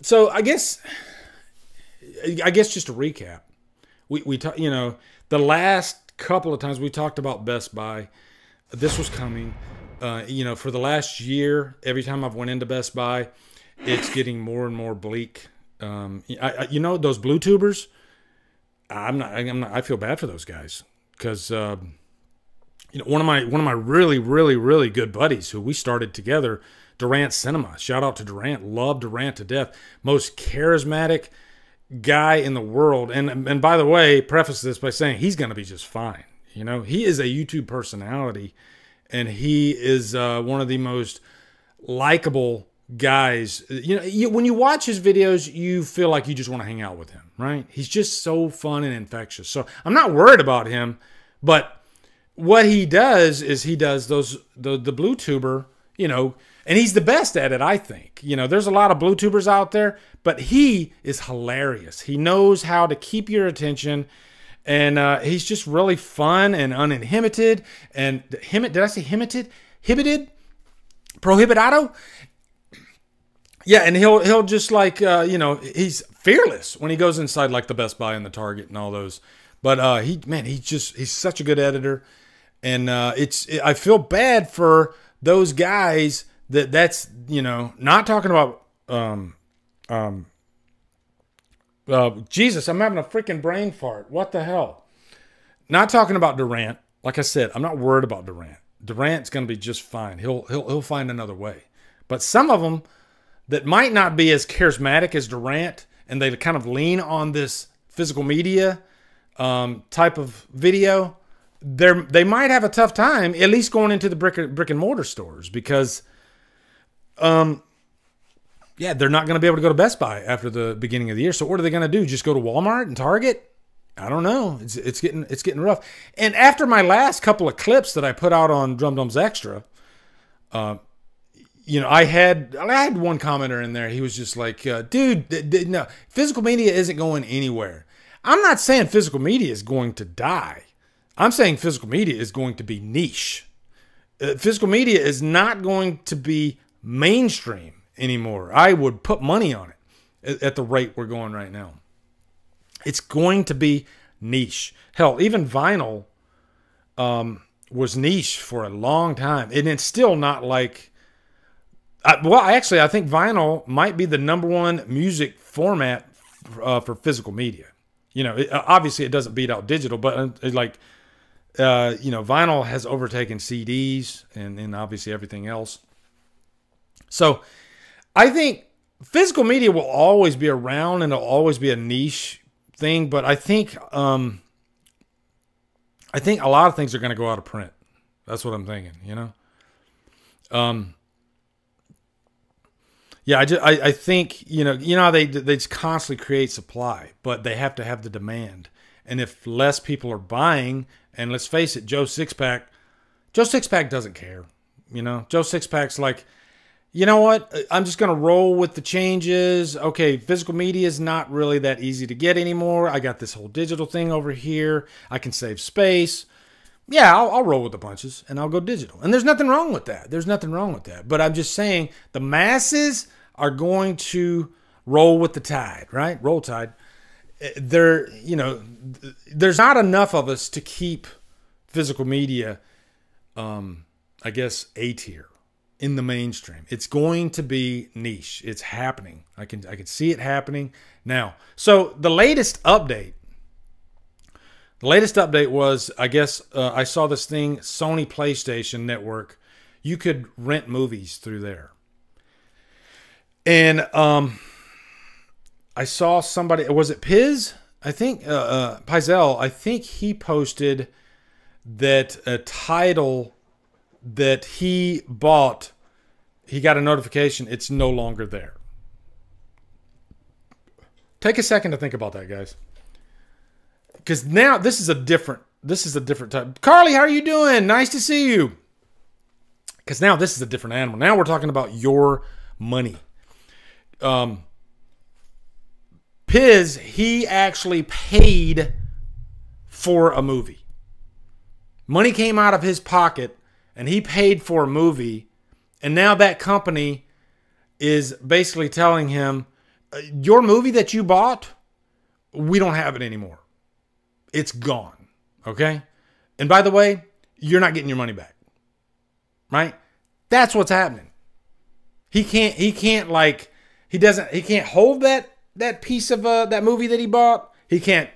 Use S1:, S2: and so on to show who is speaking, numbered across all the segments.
S1: So I guess just to recap, we talk, you know, the last couple of times we talked about Best Buy. This was coming. You know, for the last year, every time I've went into Best Buy, it's getting more and more bleak. You know, those blue tubers. I'm not. I feel bad for those guys because you know, one of my really good buddies who we started together, Durant Cinema. Shout out to Durant. Love Durant to death. Most charismatic guy in the world. And by the way, preface this by saying he's going to be just fine. You know, he is a YouTube personality, and he is one of the most likable guys. You know, when you watch his videos, you feel like you just want to hang out with him, right? He's just so fun and infectious. So I'm not worried about him, but what he does is he does the blue tuber, you know, and he's the best at it, I think. You know, there's a lot of blue tubers out there, but he is hilarious. He knows how to keep your attention, and he's just really fun and uninhibited. And did I say inhibited? Prohibitado? Yeah, and he'll just like, you know, he's fearless when he goes inside like the Best Buy and the Target and all those. But he's such a good editor. And I feel bad for those guys that's, you know, not talking about, Jesus, I'm having a freaking brain fart. What the hell? Not talking about Durant. Like I said, I'm not worried about Durant. Durant's going to be just fine. He'll find another way. But some of them that might not be as charismatic as Durant, and they kind of lean on this physical media type of video, they might have a tough time, at least going into the brick and mortar stores, because yeah, they're not going to be able to go to Best Buy after the beginning of the year. So what are they going to do? Just go to Walmart and Target? I don't know. It's getting rough. And after my last couple of clips that I put out on Drumdums Xtra, you know, I had one commenter in there. He was just like, dude, no, physical media isn't going anywhere. I'm not saying physical media is going to die. I'm saying physical media is going to be niche. Physical media is not going to be mainstream anymore. I would put money on it at the rate we're going right now. It's going to be niche. Hell, even vinyl was niche for a long time. And it's still not like... well, actually, I think vinyl might be the #1 music format for physical media. You know, obviously it doesn't beat out digital, but like... you know, vinyl has overtaken CDs and obviously everything else. So I think physical media will always be around and it'll always be a niche thing. But I think a lot of things are going to go out of print. That's what I'm thinking, you know? Yeah, I think, you know how they just constantly create supply, but they have to have the demand. And if less people are buying, and let's face it, Joe Sixpack doesn't care. You know, Joe Sixpack's like, you know what? I'm just going to roll with the changes. Okay, physical media is not really that easy to get anymore. I got this whole digital thing over here. I can save space. Yeah, I'll roll with the punches and I'll go digital. And there's nothing wrong with that. There's nothing wrong with that. But I'm just saying the masses are going to roll with the tide, right? Roll Tide. You know, there's not enough of us to keep physical media, I guess, A tier in the mainstream. It's going to be niche. It's happening. I can see it happening now. So the latest update was, I guess, I saw this thing, Sony Playstation Network. You could rent movies through there. And I saw somebody, was it Piz? I think, Pizel, I think he posted that a title that he bought, he got a notification, it's no longer there. Take a second to think about that, guys. Because now this is a different type. Carly, how are you doing? Nice to see you. Because now this is a different animal. Now we're talking about your money. Piz, he actually paid for a movie. Money came out of his pocket and he paid for a movie. And now that company is basically telling him, your movie that you bought, we don't have it anymore. It's gone. Okay? And by the way, you're not getting your money back. Right? That's what's happening. He can't hold that piece of that movie that he bought. He can't,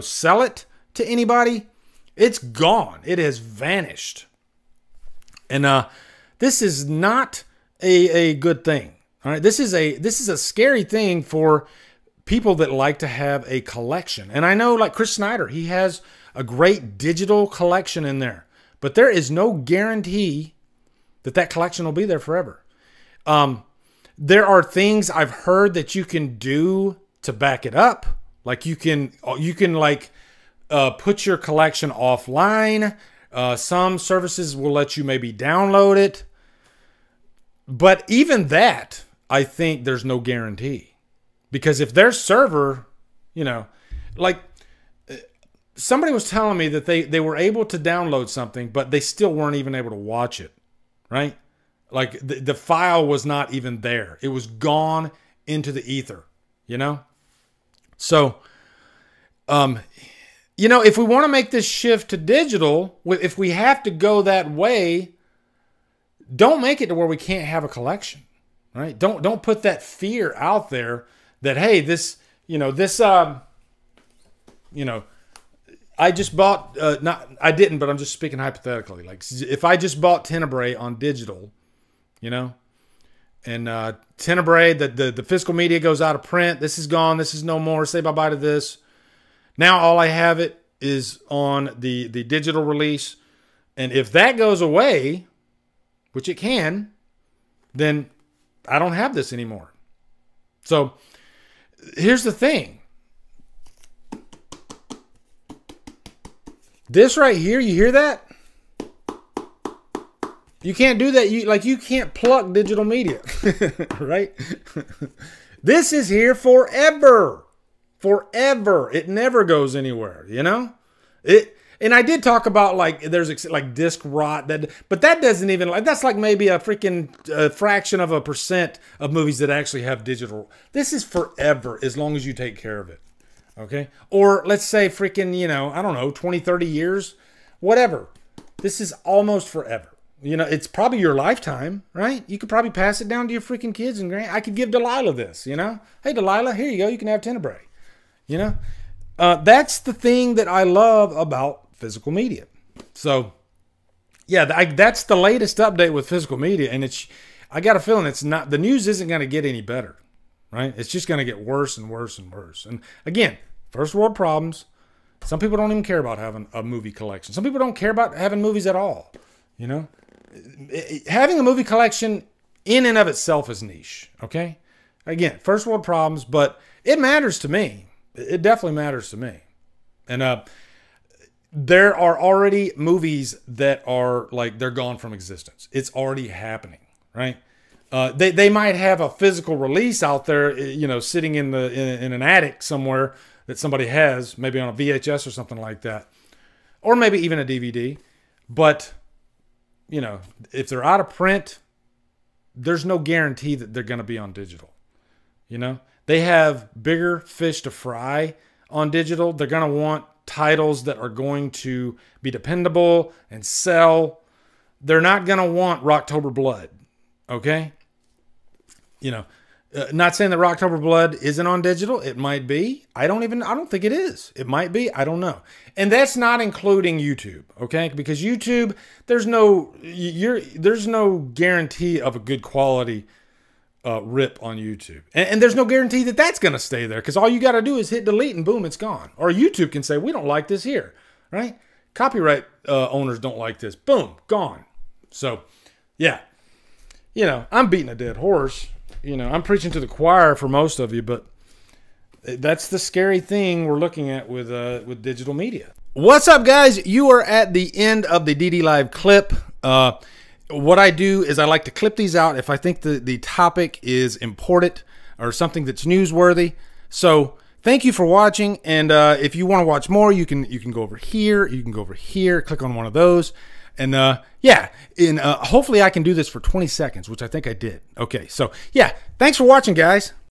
S1: sell it to anybody. It's gone. It has vanished. And this is not a good thing. All right, this is a scary thing for people that like to have a collection. And I know, like Chris Snyder, he has a great digital collection in there, but there is no guarantee that collection will be there forever. There are things I've heard that you can do to back it up. Like you can put your collection offline. Some services will let you maybe download it. But even that, I think there's no guarantee. Because if their server, like somebody was telling me that they were able to download something, but they still weren't even able to watch it, right? Like the file was not even there. It was gone into the ether, So, if we want to make this shift to digital, if we have to go that way, don't make it to where we can't have a collection, right? Don't put that fear out there that, hey, I just bought, I didn't, but I'm just speaking hypothetically. Like if I just bought Tenebrae on digital, and Tenebrae, the physical media goes out of print. This is gone. This is no more. Say bye-bye to this. Now all I have it is on the digital release. And if that goes away, which it can, then I don't have this anymore. So here's the thing. This right here, you hear that? You can't do that. You can't pluck digital media, right? This is here forever. Forever. It never goes anywhere, And I did talk about there's like disc rot, but that doesn't even, that's like maybe a freaking fraction of a percent of movies that actually have digital. This is forever as long as you take care of it. Okay? Or let's say freaking, I don't know, 20, 30 years, whatever. This is almost forever. It's probably your lifetime, right? You could probably pass it down to your freaking kids and I could give Delilah this, Hey, Delilah, here you go. You can have Tenebrae. That's the thing that I love about physical media. So, yeah, that's the latest update with physical media. And I got a feeling the news isn't going to get any better, right? It's just going to get worse and worse and worse. And again, first world problems. Some people don't even care about having a movie collection. Some people don't care about having movies at all, Having a movie collection in and of itself is niche, okay? Again, first world problems, but it matters to me. It definitely matters to me. And there are already movies that are they're gone from existence. It's already happening, right? They might have a physical release out there, sitting in an attic somewhere that somebody has, maybe on a VHS or something like that, or maybe even a DVD. But if they're out of print, there's no guarantee that they're going to be on digital. They have bigger fish to fry on digital. They're going to want titles that are going to be dependable and sell. They're not going to want Rocktober Blood. Okay? Not saying that Rocktober Blood isn't on digital. It might be. I don't think it is. It might be. I don't know. And that's not including YouTube, okay? Because YouTube, there's no guarantee of a good quality rip on YouTube. And there's no guarantee that that's going to stay there, because all you got to do is hit delete and boom, it's gone. Or YouTube can say, we don't like this here, right? Copyright owners don't like this. Boom, gone. So, yeah. I'm beating a dead horse. I'm preaching to the choir for most of you, but that's the scary thing we're looking at with digital media. What's up, guys? You are at the end of the DD Live clip. What I do is I like to clip these out if I think the topic is important or something that's newsworthy. So thank you for watching. And if you want to watch more, you can go over here. You can go over here, click on one of those. And yeah, hopefully I can do this for 20 seconds, which I think I did. Okay, so yeah, thanks for watching, guys.